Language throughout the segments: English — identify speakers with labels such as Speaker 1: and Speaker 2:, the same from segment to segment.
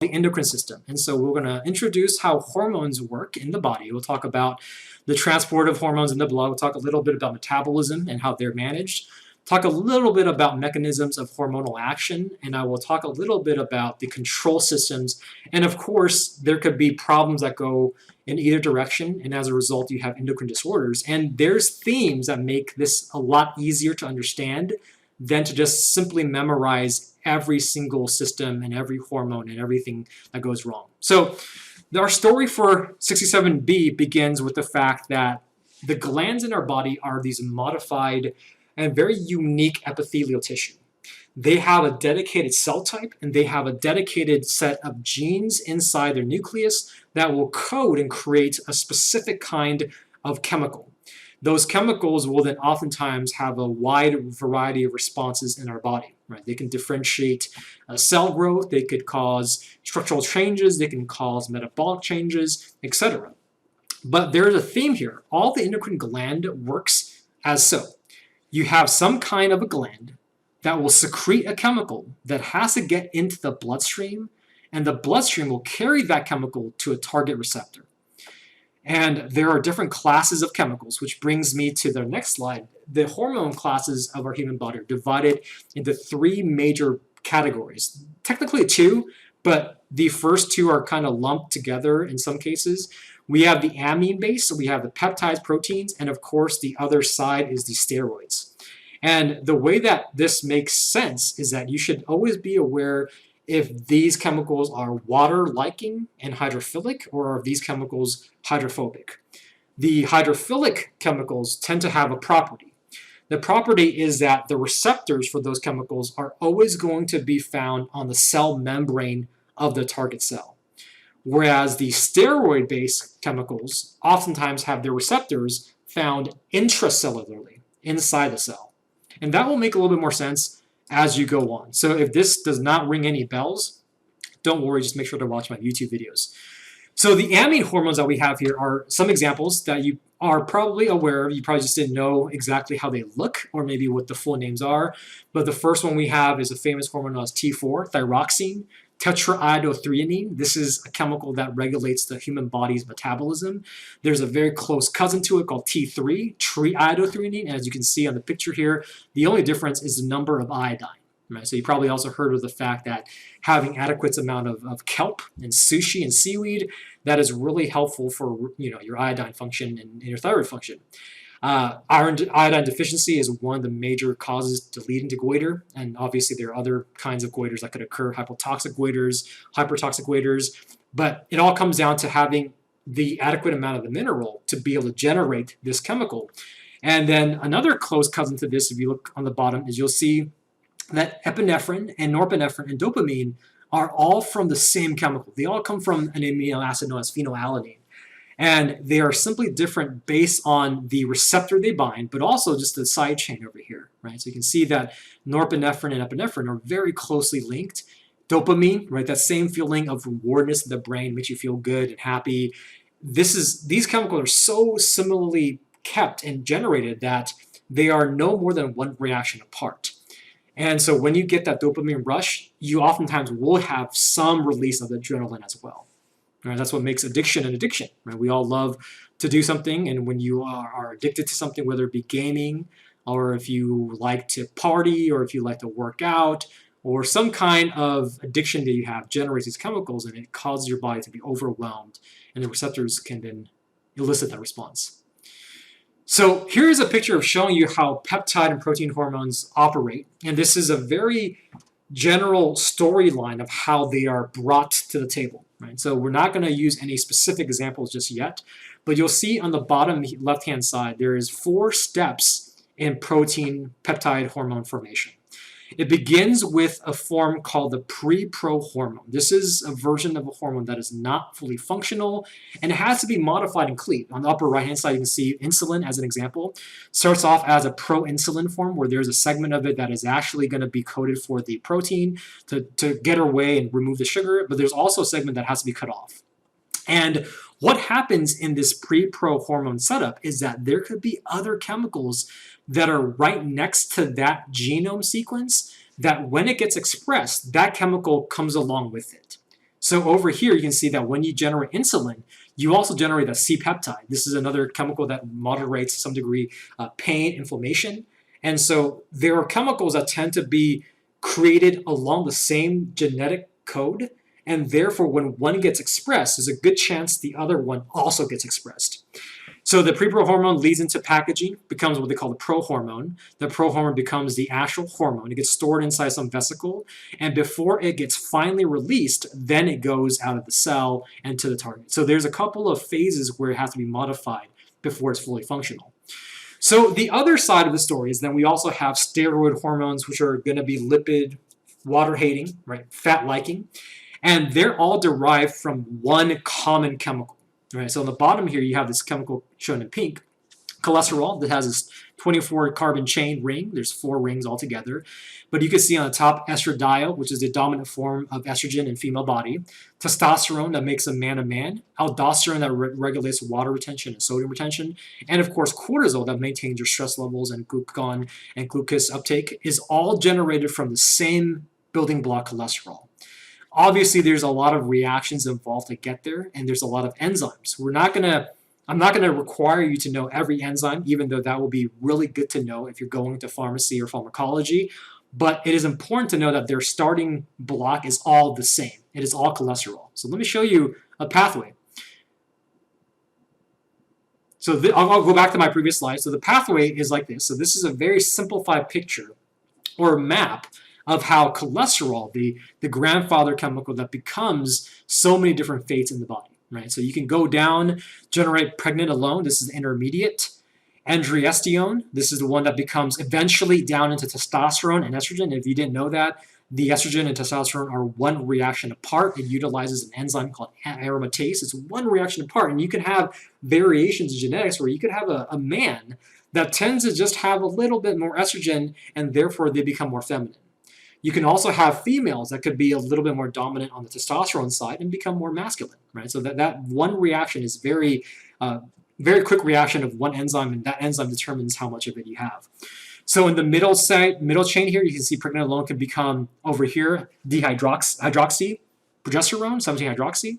Speaker 1: the endocrine system. And so we're going to introduce how hormones work in the body. We'll talk about the transport of hormones in the blood. We'll talk a little bit about metabolism and how they're managed. Talk a little bit about mechanisms of hormonal action, and I will talk a little bit about the control systems. And of course, there could be problems that go in either direction, and as a result, you have endocrine disorders. And there's themes that make this a lot easier to understand than to just simply memorize every single system and every hormone and everything that goes wrong. So our story for 67B begins with the fact that the glands in our body are these modified and very unique epithelial tissue. They have a dedicated cell type, and they have a dedicated set of genes inside their nucleus that will code and create a specific kind of chemical. Those chemicals will then oftentimes have a wide variety of responses in our body. Right? They can differentiate cell growth, they could cause structural changes, they can cause metabolic changes, etc. But there's a theme here. All the endocrine gland works as so. You have some kind of a gland that will secrete a chemical that has to get into the bloodstream, and the bloodstream will carry that chemical to a target receptor. And there are different classes of chemicals, which brings me to the next slide. The hormone classes of our human body are divided into three major categories. Technically two, but the first two are kind of lumped together in some cases. We have the amine base, so we have the peptides, proteins, and of course the other side is the steroids. And the way that this makes sense is that you should always be aware if these chemicals are water-liking and hydrophilic, or are these chemicals hydrophobic. The hydrophilic chemicals tend to have a property. The property is that the receptors for those chemicals are always going to be found on the cell membrane of the target cell. Whereas the steroid-based chemicals oftentimes have their receptors found intracellularly, inside the cell. And that will make a little bit more sense as you go on. So if this does not ring any bells, don't worry, just make sure to watch my YouTube videos. So the amine hormones that we have here are some examples that you are probably aware of. You probably just didn't know exactly how they look or maybe what the full names are. But the first one we have is a famous hormone known as T4, thyroxine, tetraiodothyronine. This is a chemical that regulates the human body's metabolism. There's a very close cousin to it called T3, triiodothyronine. And as you can see on the picture here, the only difference is the number of iodine. Right? So you probably also heard of the fact that having adequate amount of kelp and sushi and seaweed, that is really helpful for your iodine function and your thyroid function. Iodine deficiency is one of the major causes to lead into goiter, and obviously there are other kinds of goiters that could occur, hypotoxic goiters, hypertoxic goiters, but it all comes down to having the adequate amount of the mineral to be able to generate this chemical. And then another close cousin to this, if you look on the bottom, is you'll see that epinephrine and norepinephrine and dopamine are all from the same chemical. They all come from an amino acid known as phenylalanine. And they are simply different based on the receptor they bind, but also just the side chain over here, right? So you can see that norepinephrine and epinephrine are very closely linked. Dopamine, right? That same feeling of rewardness in the brain makes you feel good and happy. These chemicals are so similarly kept and generated that they are no more than one reaction apart. And so when you get that dopamine rush, you oftentimes will have some release of adrenaline as well. Right, that's what makes addiction an addiction. Right? We all love to do something, and when you are addicted to something, whether it be gaming, or if you like to party, or if you like to work out, or some kind of addiction that you have generates these chemicals, and it causes your body to be overwhelmed, and the receptors can then elicit that response. So here's a picture of showing you how peptide and protein hormones operate, and this is a very general storyline of how they are brought to the table. Right? So we're not going to use any specific examples just yet, but you'll see on the bottom left-hand side, there is 4 steps in protein peptide hormone formation. It begins with a form called the pre-pro hormone. This is a version of a hormone that is not fully functional, and it has to be modified and cleaved. On the upper right-hand side, you can see insulin as an example. Starts off as a pro-insulin form, where there's a segment of it that is actually going to be coded for the protein to get away and remove the sugar, but there's also a segment that has to be cut off. And what happens in this pre-pro hormone setup is that there could be other chemicals that are right next to that genome sequence that when it gets expressed, that chemical comes along with it. So over here, you can see that when you generate insulin, you also generate a C-peptide. This is another chemical that moderates to some degree pain, inflammation. And so there are chemicals that tend to be created along the same genetic code, and therefore when one gets expressed, there's a good chance the other one also gets expressed. So the preprohormone leads into packaging, becomes what they call the prohormone. The prohormone becomes the actual hormone. It gets stored inside some vesicle, and before it gets finally released, then it goes out of the cell and to the target. So there's a couple of phases where it has to be modified before it's fully functional. So the other side of the story is then we also have steroid hormones, which are going to be lipid, water-hating, right, fat-liking, and they're all derived from one common chemical. Right, so on the bottom here, you have this chemical shown in pink, cholesterol, that has this 24 carbon chain ring. There's 4 rings altogether. But you can see on the top estradiol, which is the dominant form of estrogen in female body, testosterone that makes a man, aldosterone that regulates water retention and sodium retention, and of course cortisol that maintains your stress levels and glucagon and glucose uptake, is all generated from the same building block, cholesterol. Obviously, there's a lot of reactions involved to get there, and there's a lot of enzymes. I'm not gonna require you to know every enzyme, even though that will be really good to know if you're going to pharmacy or pharmacology. But it is important to know that their starting block is all the same. It is all cholesterol. So let me show you a pathway. So I'll go back to my previous slide. So the pathway is like this. So this is a very simplified picture or map of how cholesterol, the grandfather chemical that becomes so many different fates in the body, right? So you can go down, generate pregnant this is intermediate. Androstenedione, this is the one that becomes eventually down into testosterone and estrogen. If you didn't know that, the estrogen and testosterone are one reaction apart. It utilizes an enzyme called aromatase. It's one reaction apart, and you can have variations in genetics where you could have a man that tends to just have a little bit more estrogen, and therefore they become more feminine. You can also have females that could be a little bit more dominant on the testosterone side and become more masculine, right? So that one reaction is very quick reaction of one enzyme, and that enzyme determines how much of it you have. So in the middle chain here, you can see pregnant alone can become over here dehydroxy, progesterone, 17-hydroxy,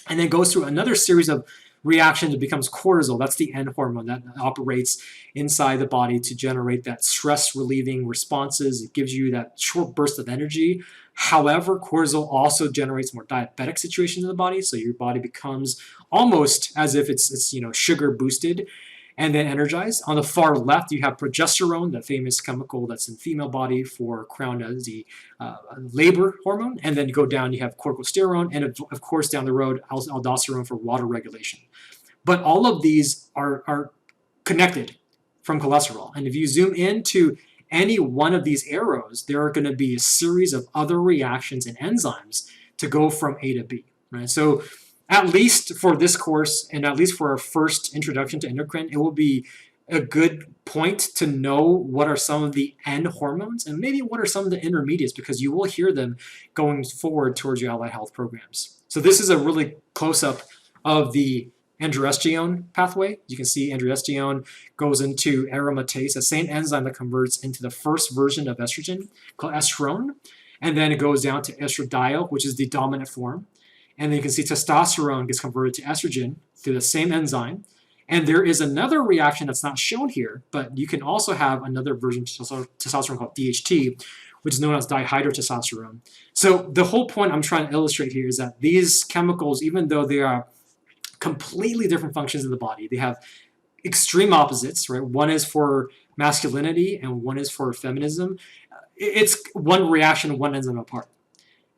Speaker 1: and then goes through another series of reactions. It becomes cortisol. That's the end hormone that operates inside the body to generate that stress-relieving responses. It gives you that short burst of energy. However, cortisol also generates more diabetic situations in the body, so your body becomes almost as if it's sugar boosted and then energized. On the far left, you have progesterone, the famous chemical that's in female body for crowned as the labor hormone. And then you go down, you have corticosterone, and of course down the road, aldosterone for water regulation. But all of these are connected from cholesterol. And if you zoom into any one of these arrows, there are going to be a series of other reactions and enzymes to go from A to B, right? So at least for this course, and at least for our first introduction to endocrine, it will be a good point to know what are some of the end hormones and maybe what are some of the intermediates, because you will hear them going forward towards your allied health programs. So this is a really close-up of the androstenedione pathway. You can see androstenedione goes into aromatase, the same enzyme that converts into the first version of estrogen called estrone, and then it goes down to estradiol, which is the dominant form. And then you can see testosterone gets converted to estrogen through the same enzyme. And there is another reaction that's not shown here, but you can also have another version of testosterone called DHT, which is known as dihydrotestosterone. So the whole point I'm trying to illustrate here is that these chemicals, even though they are completely different functions in the body, they have extreme opposites, right? One is for masculinity and one is for feminism. It's one reaction, one enzyme apart.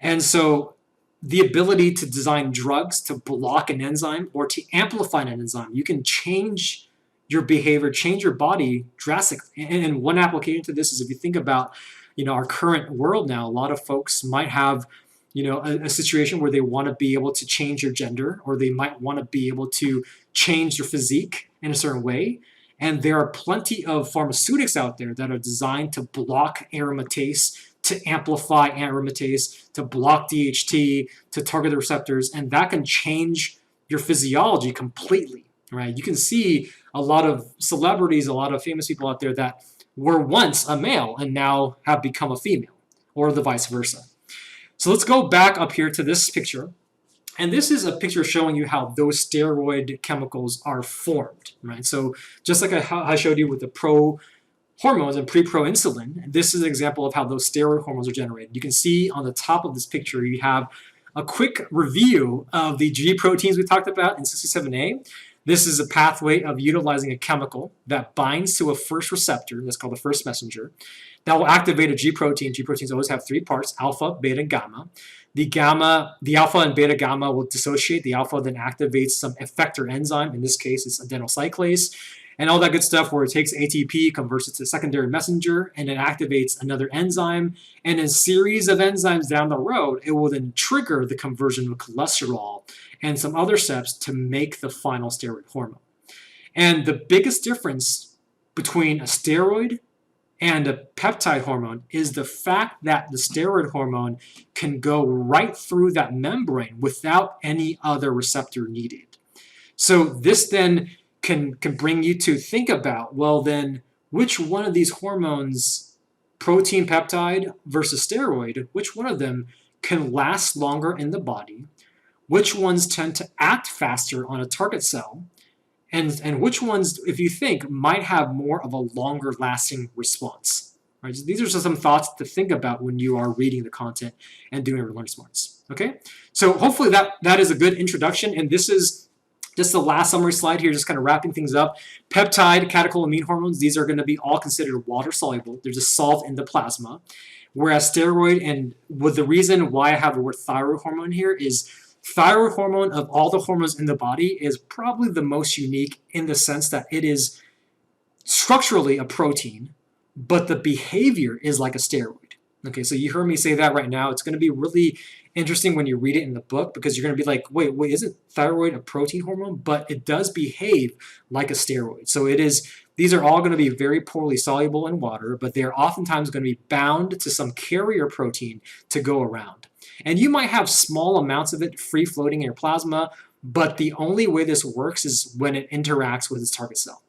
Speaker 1: And so the ability to design drugs to block an enzyme or to amplify an enzyme, you can change your behavior, change your body drastically. And one application to this is if you think about, our current world now, a lot of folks might have, a situation where they want to be able to change your gender, or they might want to be able to change your physique in a certain way. And there are plenty of pharmaceutics out there that are designed to block aromatase, to amplify aromatase, to block DHT, to target the receptors, and that can change your physiology completely, right? You can see a lot of celebrities, a lot of famous people out there that were once a male and now have become a female, or the vice versa. So let's go back up here to this picture. And this is a picture showing you how those steroid chemicals are formed, right? So just like I showed you with the pro hormones and pre-pro insulin, this is an example of how those steroid hormones are generated. You can see on the top of this picture, you have a quick review of the G proteins we talked about in 67A. This is a pathway of utilizing a chemical that binds to a first receptor, that's called the first messenger, that will activate a G protein. G proteins always have three parts, alpha, beta, gamma. The alpha and beta gamma will dissociate. The alpha then activates some effector enzyme. In this case, it's adenyl and all that good stuff where it takes ATP, converts it to a secondary messenger, and it activates another enzyme. And a series of enzymes down the road, it will then trigger the conversion of cholesterol and some other steps to make the final steroid hormone. And the biggest difference between a steroid and a peptide hormone is the fact that the steroid hormone can go right through that membrane without any other receptor needed. So this then can bring you to think about, well then, which one of these hormones, protein peptide versus steroid, which one of them can last longer in the body, which ones tend to act faster on a target cell, and which ones, if you think, might have more of a longer lasting response. Right? So these are just some thoughts to think about when you are reading the content and doing your Learning Smarts. Okay, so hopefully that is a good introduction, and this is just the last summary slide here, just kind of wrapping things up. Peptide, catecholamine hormones, these are going to be all considered water soluble. They're dissolved in the plasma. Whereas steroid, and with the reason why I have the word thyroid hormone here is thyroid hormone of all the hormones in the body is probably the most unique in the sense that it is structurally a protein, but the behavior is like a steroid. Okay, so you heard me say that right now. It's going to be really interesting when you read it in the book because you're going to be like, wait, isn't thyroid a protein hormone? But it does behave like a steroid. So these are all going to be very poorly soluble in water, but they're oftentimes going to be bound to some carrier protein to go around. And you might have small amounts of it free floating in your plasma, but the only way this works is when it interacts with its target cell.